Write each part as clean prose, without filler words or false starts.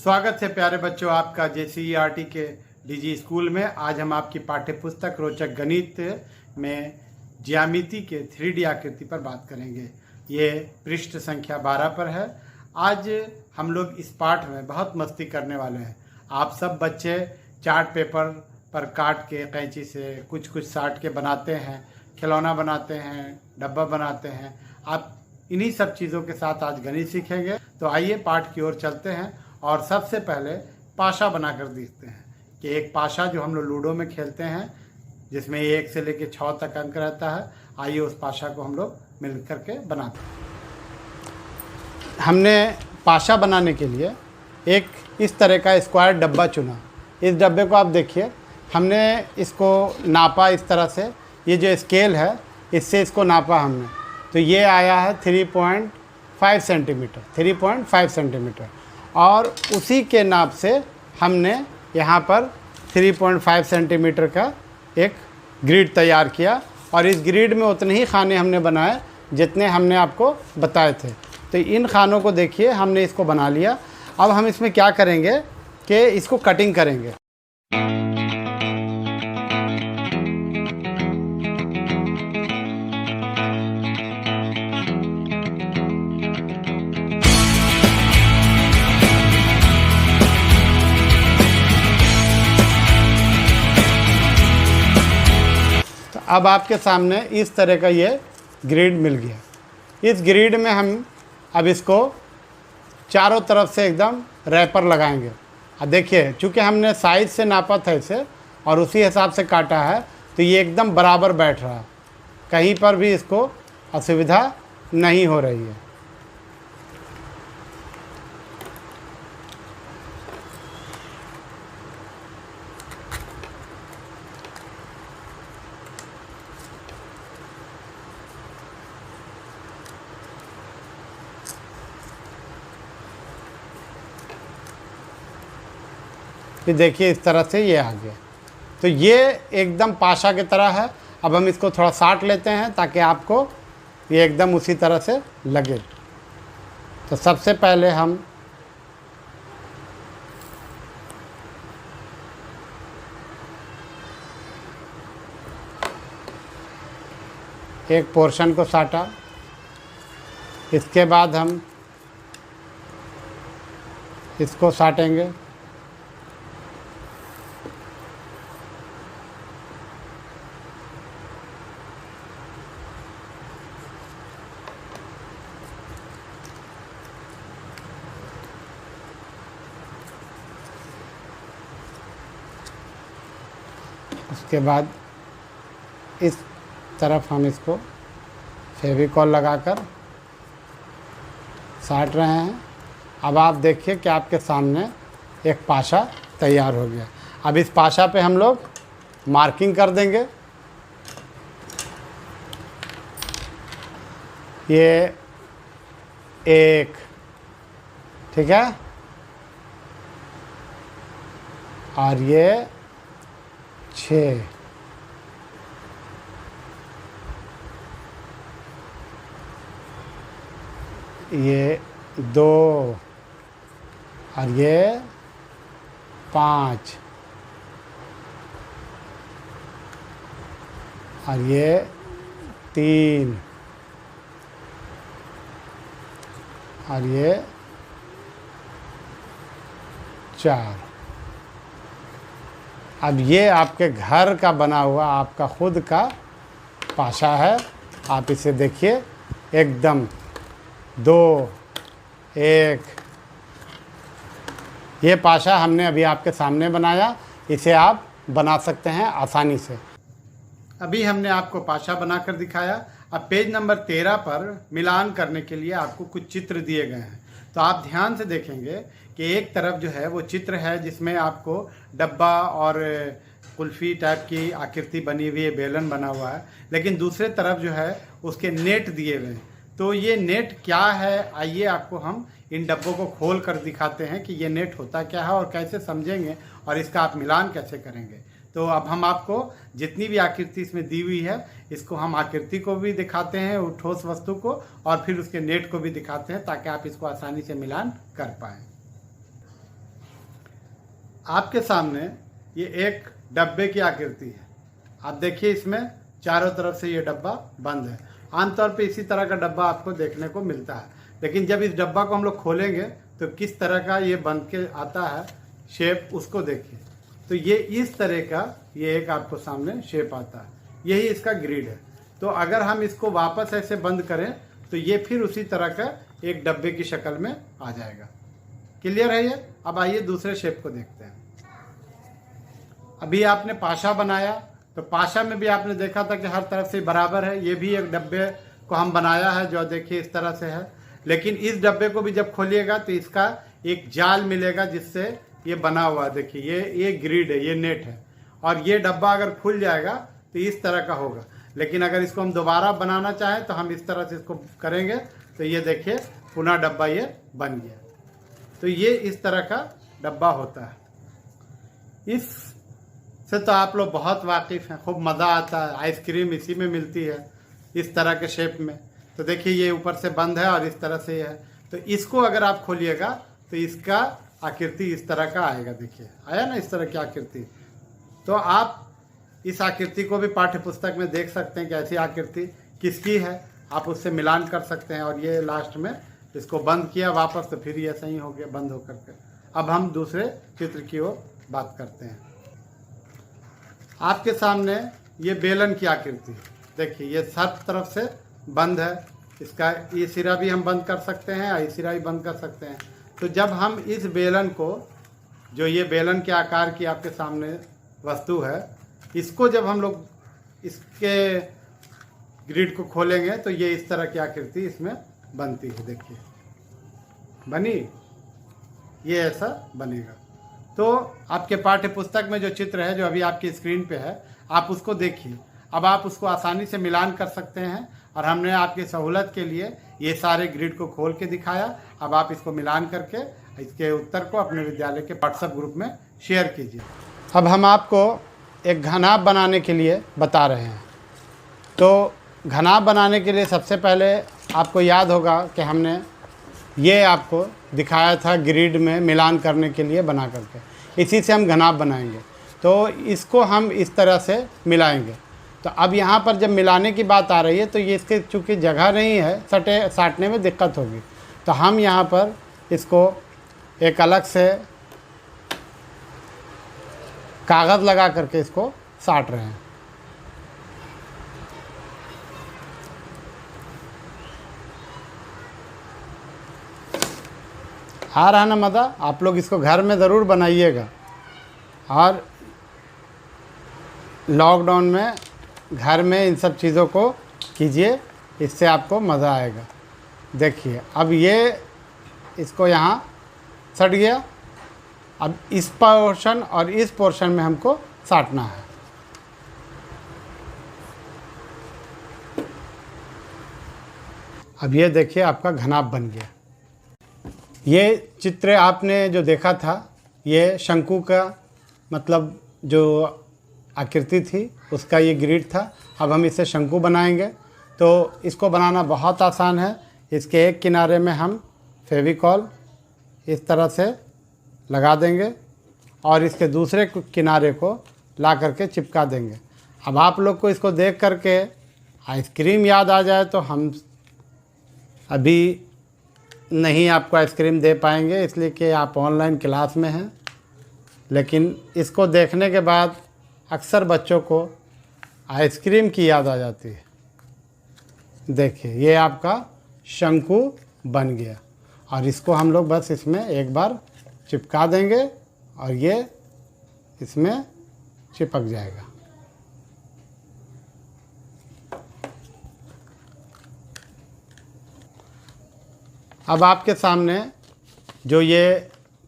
स्वागत है प्यारे बच्चों आपका JCERT के DG स्कूल में। आज हम आपकी पाठ्य पुस्तक रोचक गणित में ज्यामिति के 3D आकृति पर बात करेंगे। ये पृष्ठ संख्या 12 पर है। आज हम लोग इस पाठ में बहुत मस्ती करने वाले हैं। आप सब बच्चे चार्ट पेपर पर काट के कैंची से कुछ साट के बनाते हैं, खिलौना बनाते हैं, डब्बा बनाते हैं। आप इन्हीं सब चीज़ों के साथ आज गणित सीखेंगे। तो आइए पाठ की ओर चलते हैं और सबसे पहले पाशा बनाकर देखते हैं कि एक पाशा जो हम लोग लूडो में खेलते हैं जिसमें 1 से लेकर 6 तक अंक रहता है। आइए उस पाशा को हम लोग मिल करके बनाते हैं। हमने पाशा बनाने के लिए एक इस तरह का स्क्वायर डब्बा चुना। इस डब्बे को आप देखिए, हमने इसको नापा इस तरह से। ये जो स्केल है इससे इसको नापा हमने, तो ये आया है 3.5 सेंटीमीटर, 3.5 सेंटीमीटर। और उसी के नाप से हमने यहाँ पर 3.5 सेंटीमीटर का एक ग्रिड तैयार किया और इस ग्रिड में उतने ही खाने हमने बनाए जितने हमने आपको बताए थे। तो इन खानों को देखिए, हमने इसको बना लिया। अब हम इसमें क्या करेंगे कि इसको कटिंग करेंगे। अब आपके सामने इस तरह का ये ग्रिड मिल गया। इस ग्रिड में हम अब इसको चारों तरफ से एकदम रैपर लगाएंगे। अब देखिए, चूँकि हमने साइज से नापा था इसे और उसी हिसाब से काटा है, तो ये एकदम बराबर बैठ रहा है। कहीं पर भी इसको असुविधा नहीं हो रही है। कि देखिए इस तरह से ये आ गया। तो ये एकदम पाशा की तरह है। अब हम इसको थोड़ा साट लेते हैं ताकि आपको ये एकदम उसी तरह से लगे। तो सबसे पहले हम एक पोर्शन को साटा, इसके बाद हम इसको साटेंगे। उसके बाद इस तरफ हम इसको फेविकॉल लगाकर साट रहे हैं। अब आप देखिए कि आपके सामने एक पाशा तैयार हो गया। अब इस पाशा पे हम लोग मार्किंग कर देंगे। ये 1, ठीक है, और ये 6, ये 2, और ये 5, और ये 3, और ये 4। अब ये आपके घर का बना हुआ आपका खुद का पाशा है। आप इसे देखिए, एकदम 2, 1। ये पाशा हमने अभी आपके सामने बनाया। इसे आप बना सकते हैं आसानी से। अभी हमने आपको पाशा बनाकर दिखाया। अब पेज नंबर 13 पर मिलान करने के लिए आपको कुछ चित्र दिए गए हैं। तो आप ध्यान से देखेंगे कि एक तरफ जो है वो चित्र है जिसमें आपको डब्बा और कुल्फ़ी टाइप की आकृति बनी हुई है, बेलन बना हुआ है। लेकिन दूसरे तरफ जो है उसके नेट दिए हुए हैं। तो ये नेट क्या है, आइए आपको हम इन डब्बों को खोल कर दिखाते हैं कि ये नेट होता क्या है और कैसे समझेंगे और इसका आप मिलान कैसे करेंगे। तो अब हम आपको जितनी भी आकृति इसमें दी हुई है, इसको हम आकृति को भी दिखाते हैं, ठोस वस्तु को, और फिर उसके नेट को भी दिखाते हैं ताकि आप इसको आसानी से मिलान कर पाएँ। आपके सामने ये एक डब्बे की आकृति है। आप देखिए इसमें चारों तरफ से ये डब्बा बंद है। आमतौर पे इसी तरह का डब्बा आपको देखने को मिलता है, लेकिन जब इस डब्बा को हम लोग खोलेंगे तो किस तरह का ये बन के आता है शेप, उसको देखिए। तो ये इस तरह का ये एक आपको सामने शेप आता है, यही इसका ग्रिड है। तो अगर हम इसको वापस ऐसे बंद करें तो ये फिर उसी तरह का एक डब्बे की शक्ल में आ जाएगा। क्लियर है ये? अब आइए दूसरे शेप को देखते हैं। अभी आपने पाशा बनाया, तो पाशा में भी आपने देखा था कि हर तरफ से बराबर है। ये भी एक डब्बे को हम बनाया है जो देखिए इस तरह से है, लेकिन इस डब्बे को भी जब खोलिएगा तो इसका एक जाल मिलेगा जिससे ये बना हुआ है। देखिए ये ग्रिड है, ये नेट है, और ये डब्बा अगर खुल जाएगा तो इस तरह का होगा। लेकिन अगर इसको हम दोबारा बनाना चाहें तो हम इस तरह से इसको करेंगे तो ये देखिए पुनः डब्बा ये बन गया। तो ये इस तरह का डब्बा होता है। इस से तो आप लोग बहुत वाकिफ़ हैं, खूब मज़ा आता है। आइसक्रीम इसी में मिलती है, इस तरह के शेप में। तो देखिए ये ऊपर से बंद है और इस तरह से है। तो इसको अगर आप खोलिएगा तो इसका आकृति इस तरह का आएगा। देखिए आया ना इस तरह की आकृति। तो आप इस आकृति को भी पाठ्य पुस्तक में देख सकते हैं कि ऐसी आकृति किसकी है, आप उससे मिलान कर सकते हैं। और ये लास्ट में इसको बंद किया वापस, तो फिर ये सही हो गया बंद होकर के। अब हम दूसरे चित्र की ओर बात करते हैं। आपके सामने ये बेलन की आकृति, देखिए ये सब तरफ से बंद है। इसका ये सिरा भी हम बंद कर सकते हैं, ये सिरा भी बंद कर सकते हैं। तो जब हम इस बेलन को, जो ये बेलन के आकार की आपके सामने वस्तु है, इसको जब हम लोग इसके ग्रिड को खोलेंगे तो ये इस तरह की आकृति इसमें बनती है। देखिए बनी, ये ऐसा बनेगा। तो आपके पाठ्य पुस्तक में जो चित्र है, जो अभी आपकी स्क्रीन पे है, आप उसको देखिए। अब आप उसको आसानी से मिलान कर सकते हैं, और हमने आपकी सहूलत के लिए ये सारे ग्रिड को खोल के दिखाया। अब आप इसको मिलान करके इसके उत्तर को अपने विद्यालय के व्हाट्सएप ग्रुप में शेयर कीजिए। अब हम आपको एक घनाभ बनाने के लिए बता रहे हैं। तो घनाभ बनाने के लिए सबसे पहले आपको याद होगा कि हमने ये आपको दिखाया था ग्रिड में मिलान करने के लिए बना करके, इसी से हम घनाभ बनाएंगे। तो इसको हम इस तरह से मिलाएंगे। तो अब यहाँ पर जब मिलाने की बात आ रही है तो ये इसके चूँकि जगह नहीं है, साटने में दिक्कत होगी। तो हम यहाँ पर इसको एक अलग से कागज़ लगा करके इसको साट रहे हैं। आ रहा ना मज़ा? आप लोग इसको घर में ज़रूर बनाइएगा, और लॉकडाउन में घर में इन सब चीज़ों को कीजिए, इससे आपको मज़ा आएगा। देखिए अब ये इसको यहाँ सट गया। अब इस पोर्शन और इस पोर्शन में हमको साटना है। अब ये देखिए आपका घनाभ बन गया। ये चित्र आपने जो देखा था, ये शंकु का मतलब जो आकृति थी उसका ये ग्रिड था। अब हम इसे शंकु बनाएंगे। तो इसको बनाना बहुत आसान है। इसके एक किनारे में हम फेविकॉल इस तरह से लगा देंगे, और इसके दूसरे किनारे को ला करके चिपका देंगे। अब आप लोग को इसको देख करके आइसक्रीम याद आ जाए तो हम अभी नहीं आपको आइसक्रीम दे पाएंगे, इसलिए कि आप ऑनलाइन क्लास में हैं। लेकिन इसको देखने के बाद अक्सर बच्चों को आइसक्रीम की याद आ जाती है। देखिए ये आपका शंकु बन गया, और इसको हम लोग बस इसमें एक बार चिपका देंगे और ये इसमें चिपक जाएगा। अब आपके सामने जो ये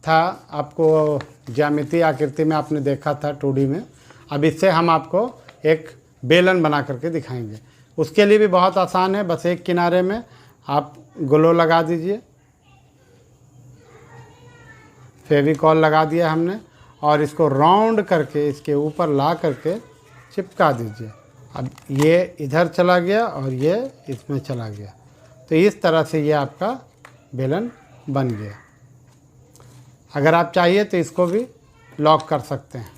था, आपको ज्यामितीय आकृति में आपने देखा था 2D में, अब इससे हम आपको एक बेलन बना करके दिखाएंगे। उसके लिए भी बहुत आसान है। बस एक किनारे में आप ग्लू लगा दीजिए, फेविकॉल लगा दिया हमने, और इसको राउंड करके इसके ऊपर ला करके चिपका दीजिए। अब ये इधर चला गया और ये इसमें चला गया। तो इस तरह से ये आपका बेलन बन गया। अगर आप चाहिए तो इसको भी लॉक कर सकते हैं।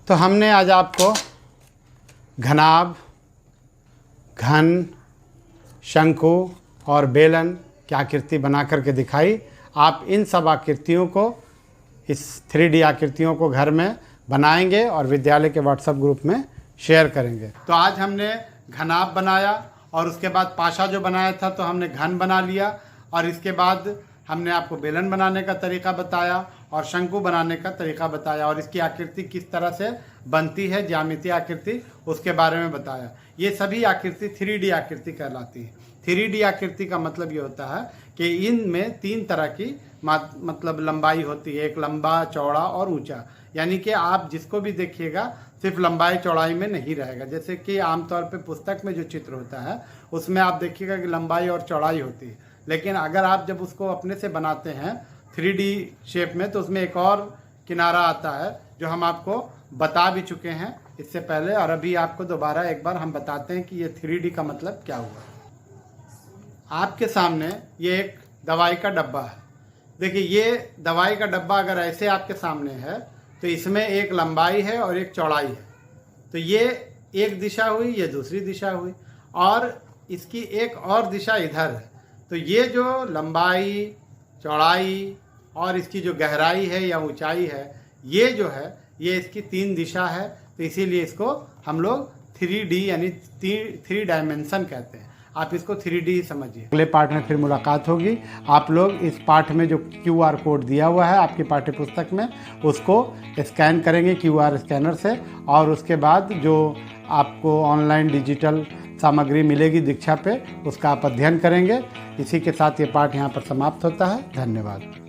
तो हमने आज आपको घनाभ, घन, शंकु और बेलन की आकृति बना करके दिखाई। आप इन सब आकृतियों को, इस 3D आकृतियों को घर में बनाएंगे और विद्यालय के व्हाट्सएप ग्रुप में शेयर करेंगे। तो आज हमने घनाभ बनाया और उसके बाद पाशा जो बनाया था तो हमने घन बना लिया, और इसके बाद हमने आपको बेलन बनाने का तरीका बताया और शंकु बनाने का तरीका बताया, और इसकी आकृति किस तरह से बनती है, ज्यामितीय आकृति, उसके बारे में बताया। ये सभी आकृति 3D आकृति कहलाती है। 3D आकृति का मतलब ये होता है कि इनमें 3 तरह की मतलब लंबाई होती है, एक लंबा, चौड़ा और ऊंचा। यानी कि आप जिसको भी देखिएगा सिर्फ लंबाई चौड़ाई में नहीं रहेगा। जैसे कि आमतौर पे पुस्तक में जो चित्र होता है उसमें आप देखिएगा कि लंबाई और चौड़ाई होती है, लेकिन अगर आप जब उसको अपने से बनाते हैं 3D शेप में तो उसमें एक और किनारा आता है जो हम आपको बता भी चुके हैं इससे पहले, और अभी आपको दोबारा एक बार हम बताते हैं कि ये 3D का मतलब क्या हुआ। आपके सामने ये एक दवाई का डब्बा है। देखिए, ये दवाई का डब्बा अगर ऐसे आपके सामने है तो इसमें एक लंबाई है और एक चौड़ाई है। तो ये एक दिशा हुई, ये दूसरी दिशा हुई, और इसकी एक और दिशा इधर है। तो ये जो लंबाई, चौड़ाई और इसकी जो गहराई है या ऊंचाई है, ये जो है ये इसकी 3 दिशा है। तो इसीलिए इसको हम लोग 3D यानी 3 डायमेंशन कहते हैं। आप इसको 3D ही समझिए। अगले पार्ट में फिर मुलाकात होगी। आप लोग इस पाठ में जो QR कोड दिया हुआ है आपकी पाठ्य पुस्तक में, उसको स्कैन करेंगे QR स्कैनर से, और उसके बाद जो आपको ऑनलाइन डिजिटल सामग्री मिलेगी दीक्षा पे, उसका आप अध्ययन करेंगे। इसी के साथ ये पाठ यहाँ पर समाप्त होता है। धन्यवाद।